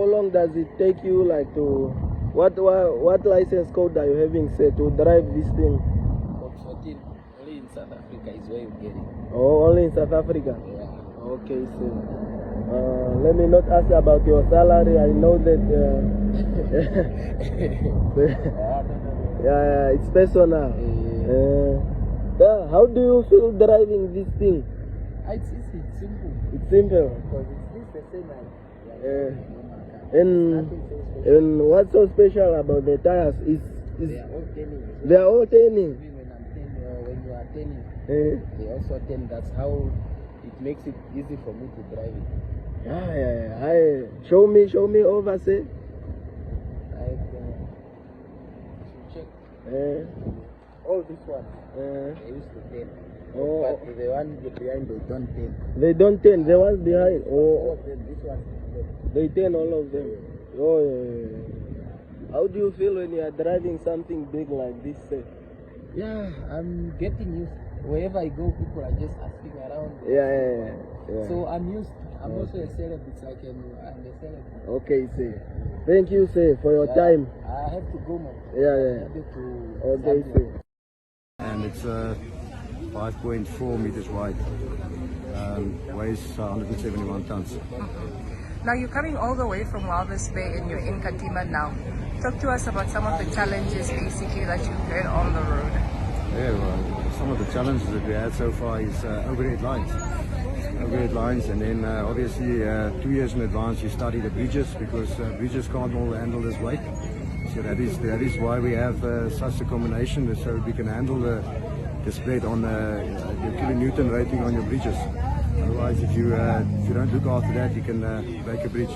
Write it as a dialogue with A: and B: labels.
A: how long does it take you like to what license code are you having set to drive this thing?
B: Code 14, only in South Africa is where you get it.
A: Oh, only in South Africa?
B: Yeah.
A: Okay, sir. Let me not ask about your salary. I know that yeah, it's personal. Yeah, how do you feel driving this thing?
B: It's easy, it's simple.
A: It's simple.
B: Because it's the same as
A: and what's so special about the tires is
B: they are all turning.
A: they are all turning.
B: When I'm turning, when you are turning, they also turn. That's how it makes it easy for me to drive it.
A: Yeah. Show me over, say.
B: Check.
A: All
B: This one, they used to turn.
A: Oh.
B: But the one behind, they don't turn.
A: They don't turn. The ones behind.
B: All
A: Oh,
B: of them, this one.
A: they turn all of them. Oh, yeah. How do you feel when you are driving something big like this, say?
B: Yeah, I'm getting used. Wherever I go, people are just asking around.
A: Yeah.
B: So I'm used. I'm also a celeb. It's like I'm a celeb.
A: Okay, say. Thank you, say, for your time.
B: I have to go, man.
A: Yeah. Okay, say.
C: And it's 5.4 meters wide, weighs 171 tons.
D: Now you're coming all the way from Walvis Bay and you're in Katima now. Talk to us about some of the challenges basically that you've had on the road.
C: Yeah, well, some of the challenges that we had so far is overhead lines. Overhead lines, and then obviously 2 years in advance you study the bridges, because bridges can't all handle this weight. So that is why we have such a combination, so we can handle the spread on the kilonewton rating on your bridges. Otherwise, if you don't look after that, you can break a bridge.